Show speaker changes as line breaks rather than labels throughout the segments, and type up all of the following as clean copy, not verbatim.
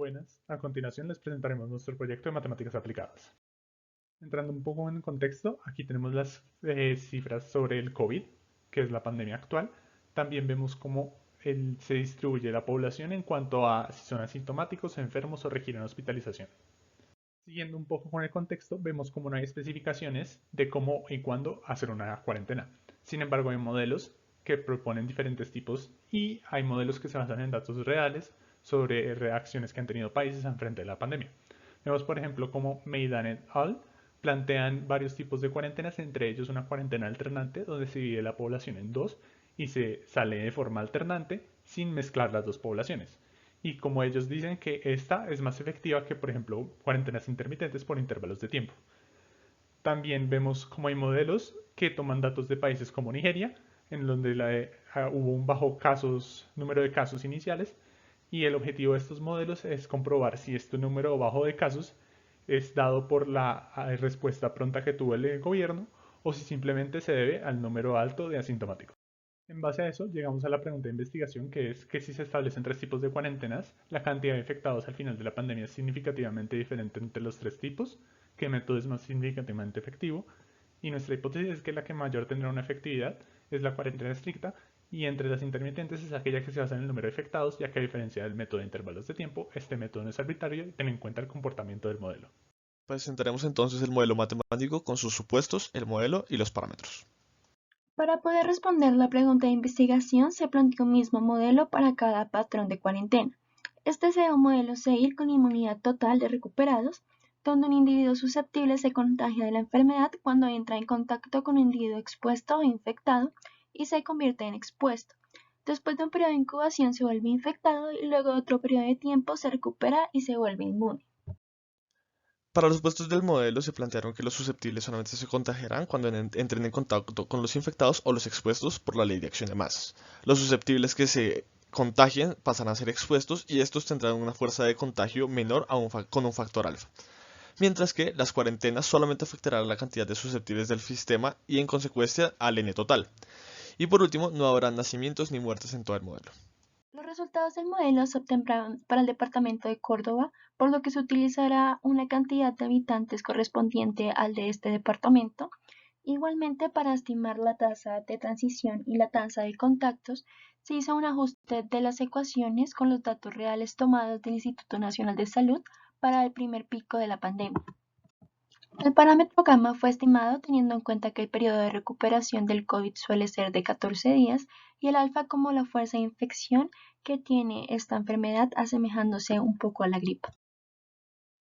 Buenas, a continuación les presentaremos nuestro proyecto de matemáticas aplicadas. Entrando un poco en contexto, aquí tenemos las cifras sobre el COVID, que es la pandemia actual. También vemos cómo se distribuye la población en cuanto a si son asintomáticos, enfermos o requieren hospitalización. Siguiendo un poco con el contexto, vemos cómo no hay especificaciones de cómo y cuándo hacer una cuarentena. Sin embargo, hay modelos que proponen diferentes tipos y hay modelos que se basan en datos reales sobre reacciones que han tenido países frente a la pandemia. Vemos, por ejemplo, cómo Meidan et al. Plantean varios tipos de cuarentenas, entre ellos una cuarentena alternante donde se divide la población en dos y se sale de forma alternante sin mezclar las dos poblaciones. Y como ellos dicen que esta es más efectiva que, por ejemplo, cuarentenas intermitentes por intervalos de tiempo. También vemos cómo hay modelos que toman datos de países como Nigeria, en donde hubo un bajo número de casos iniciales, y el objetivo de estos modelos es comprobar si este número bajo de casos es dado por la respuesta pronta que tuvo el gobierno o si simplemente se debe al número alto de asintomáticos. En base a eso, llegamos a la pregunta de investigación, que es que si se establecen tres tipos de cuarentenas, la cantidad de infectados al final de la pandemia es significativamente diferente entre los tres tipos, qué método es más significativamente efectivo, y nuestra hipótesis es que la que mayor tendrá una efectividad es la cuarentena estricta, y entre las intermitentes es aquella que se basa en el número de infectados, ya que a diferencia del método de intervalos de tiempo, este método no es arbitrario y tiene en cuenta el comportamiento del modelo.
Presentaremos entonces el modelo matemático con sus supuestos, el modelo y los parámetros.
Para poder responder la pregunta de investigación, se planteó un mismo modelo para cada patrón de cuarentena. Este será un modelo seguir con inmunidad total de recuperados, donde un individuo susceptible se contagia de la enfermedad cuando entra en contacto con un individuo expuesto o infectado y se convierte en expuesto. Después de un periodo de incubación se vuelve infectado y luego de otro periodo de tiempo se recupera y se vuelve inmune.
Para los supuestos del modelo se plantearon que los susceptibles solamente se contagiarán cuando entren en contacto con los infectados o los expuestos por la ley de acción de masas. Los susceptibles que se contagien pasarán a ser expuestos y estos tendrán una fuerza de contagio menor con un factor alfa. Mientras que las cuarentenas solamente afectarán la cantidad de susceptibles del sistema y en consecuencia al N total. Y por último, no habrá nacimientos ni muertes en todo el modelo.
Los resultados del modelo se obtendrán para el departamento de Córdoba, por lo que se utilizará una cantidad de habitantes correspondiente al de este departamento. Igualmente, para estimar la tasa de transición y la tasa de contactos, se hizo un ajuste de las ecuaciones con los datos reales tomados del Instituto Nacional de Salud para el primer pico de la pandemia. El parámetro gamma fue estimado teniendo en cuenta que el periodo de recuperación del COVID suele ser de 14 días y el alfa como la fuerza de infección que tiene esta enfermedad asemejándose un poco a la gripe.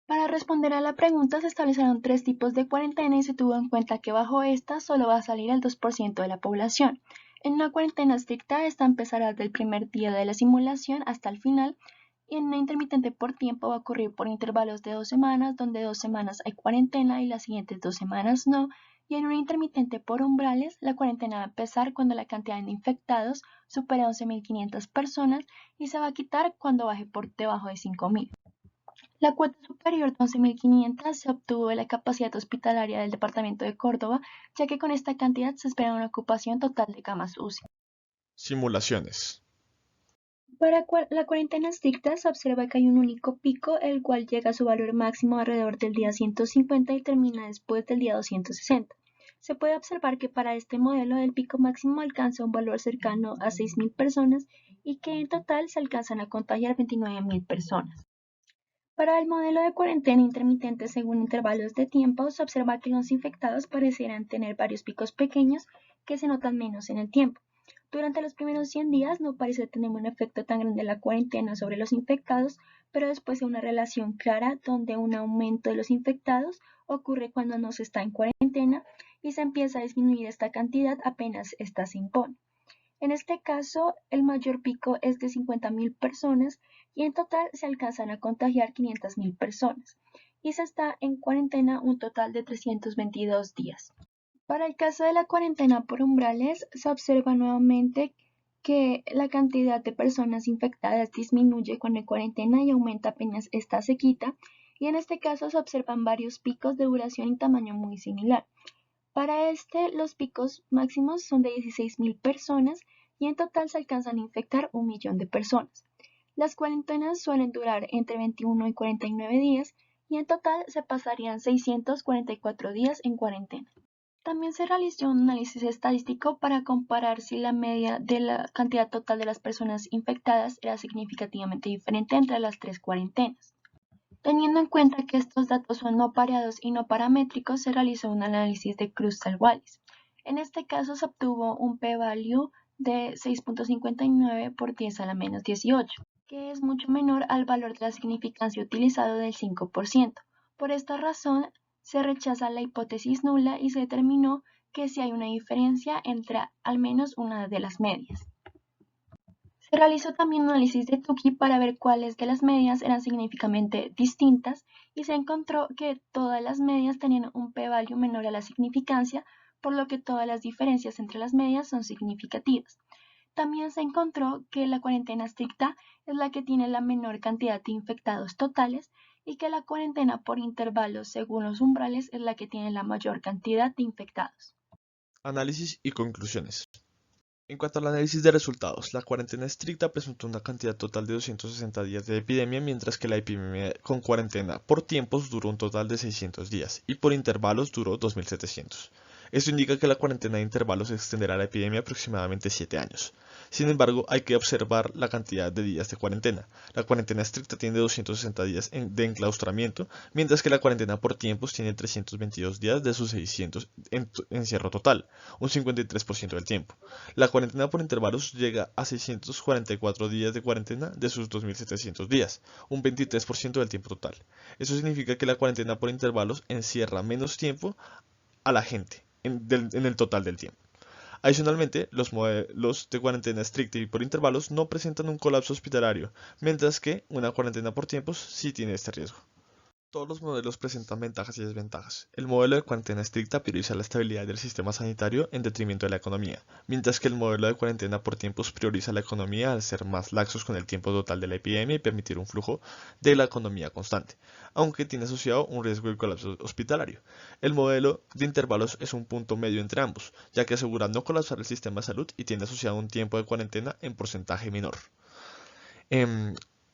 Para responder a la pregunta se establecieron tres tipos de cuarentena y se tuvo en cuenta que bajo esta solo va a salir el 2% de la población. En una cuarentena estricta esta empezará del primer día de la simulación hasta el final y en una intermitente por tiempo va a ocurrir por intervalos de 2 semanas, donde 2 semanas hay cuarentena y las siguientes 2 semanas no. Y en una intermitente por umbrales, la cuarentena va a empezar cuando la cantidad de infectados supera 11.500 personas y se va a quitar cuando baje por debajo de 5.000. La cuota superior de 11.500 se obtuvo de la capacidad hospitalaria del departamento de Córdoba, ya que con esta cantidad se espera una ocupación total de camas UCI.
Simulaciones.
Para la cuarentena estricta se observa que hay un único pico, el cual llega a su valor máximo alrededor del día 150 y termina después del día 260. Se puede observar que para este modelo el pico máximo alcanza un valor cercano a 6.000 personas y que en total se alcanzan a contagiar 29.000 personas. Para el modelo de cuarentena intermitente según intervalos de tiempo, se observa que los infectados parecieran tener varios picos pequeños que se notan menos en el tiempo. Durante los primeros 100 días no parece tener un efecto tan grande la cuarentena sobre los infectados, pero después hay una relación clara donde un aumento de los infectados ocurre cuando no se está en cuarentena y se empieza a disminuir esta cantidad apenas esta se impone. En este caso, el mayor pico es de 50.000 personas y en total se alcanzan a contagiar 500.000 personas y se está en cuarentena un total de 322 días. Para el caso de la cuarentena por umbrales, se observa nuevamente que la cantidad de personas infectadas disminuye con la cuarentena y aumenta apenas esta se quita, y en este caso se observan varios picos de duración y tamaño muy similar. Para los picos máximos son de 16.000 personas y en total se alcanzan a infectar 1.000.000 de personas. Las cuarentenas suelen durar entre 21 y 49 días y en total se pasarían 644 días en cuarentena. También se realizó un análisis estadístico para comparar si la media de la cantidad total de las personas infectadas era significativamente diferente entre las tres cuarentenas. Teniendo en cuenta que estos datos son no pareados y no paramétricos, se realizó un análisis de Crustal-Wallis. En este caso se obtuvo un p-value de 6.59 por 10 a la menos 18, que es mucho menor al valor de la significancia utilizado del 5%. Por esta razón, se rechaza la hipótesis nula y se determinó que sí hay una diferencia entre al menos una de las medias. Se realizó también un análisis de Tukey para ver cuáles de las medias eran significativamente distintas y se encontró que todas las medias tenían un p-value menor a la significancia, por lo que todas las diferencias entre las medias son significativas. También se encontró que la cuarentena estricta es la que tiene la menor cantidad de infectados totales y que la cuarentena por intervalos según los umbrales es la que tiene la mayor cantidad de infectados.
Análisis y conclusiones. En cuanto al análisis de resultados, la cuarentena estricta presentó una cantidad total de 260 días de epidemia, mientras que la epidemia con cuarentena por tiempos duró un total de 600 días y por intervalos duró 2700. Esto indica que la cuarentena de intervalos extenderá la epidemia aproximadamente 7 años. Sin embargo, hay que observar la cantidad de días de cuarentena. La cuarentena estricta tiene 260 días de enclaustramiento, mientras que la cuarentena por tiempos tiene 322 días de sus 600 en encierro total, un 53% del tiempo. La cuarentena por intervalos llega a 644 días de cuarentena de sus 2700 días, un 23% del tiempo total. Eso significa que la cuarentena por intervalos encierra menos tiempo a la gente en el total del tiempo. Adicionalmente, los modelos de cuarentena estricta y por intervalos no presentan un colapso hospitalario, mientras que una cuarentena por tiempos sí tiene este riesgo. Todos los modelos presentan ventajas y desventajas. El modelo de cuarentena estricta prioriza la estabilidad del sistema sanitario en detrimento de la economía, mientras que el modelo de cuarentena por tiempos prioriza la economía al ser más laxos con el tiempo total de la epidemia y permitir un flujo de la economía constante, aunque tiene asociado un riesgo de colapso hospitalario. El modelo de intervalos es un punto medio entre ambos, ya que asegura no colapsar el sistema de salud y tiene asociado un tiempo de cuarentena en porcentaje menor.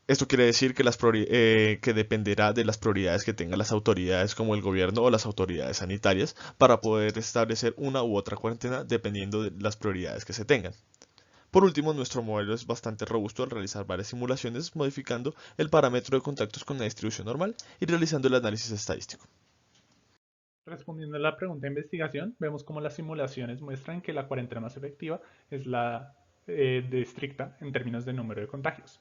Esto quiere decir que dependerá de las prioridades que tengan las autoridades como el gobierno o las autoridades sanitarias para poder establecer una u otra cuarentena dependiendo de las prioridades que se tengan. Por último, nuestro modelo es bastante robusto al realizar varias simulaciones, modificando el parámetro de contactos con la distribución normal y realizando el análisis estadístico.
Respondiendo a la pregunta de investigación, vemos cómo las simulaciones muestran que la cuarentena más efectiva es la de estricta en términos de número de contagios.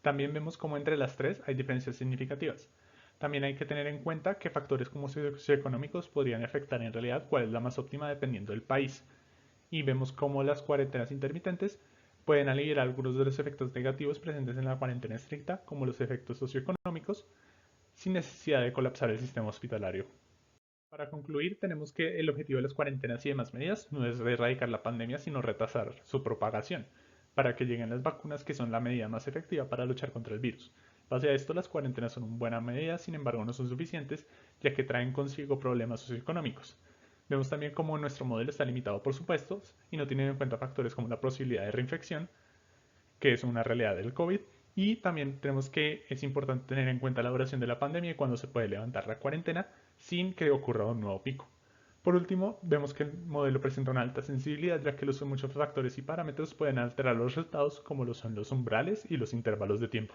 También vemos cómo entre las tres hay diferencias significativas. También hay que tener en cuenta que factores como socioeconómicos podrían afectar en realidad cuál es la más óptima dependiendo del país. Y vemos cómo las cuarentenas intermitentes pueden aliviar algunos de los efectos negativos presentes en la cuarentena estricta, como los efectos socioeconómicos, sin necesidad de colapsar el sistema hospitalario. Para concluir, tenemos que el objetivo de las cuarentenas y demás medidas no es erradicar la pandemia, sino retrasar su propagación, para que lleguen las vacunas que son la medida más efectiva para luchar contra el virus. Base a esto, las cuarentenas son una buena medida, sin embargo no son suficientes, ya que traen consigo problemas socioeconómicos. Vemos también cómo nuestro modelo está limitado por supuestos y no tiene en cuenta factores como la posibilidad de reinfección, que es una realidad del COVID, y también tenemos que es importante tener en cuenta la duración de la pandemia y cuándo se puede levantar la cuarentena sin que ocurra un nuevo pico. Por último, vemos que el modelo presenta una alta sensibilidad, ya que muchos factores y parámetros pueden alterar los resultados, como lo son los umbrales y los intervalos de tiempo.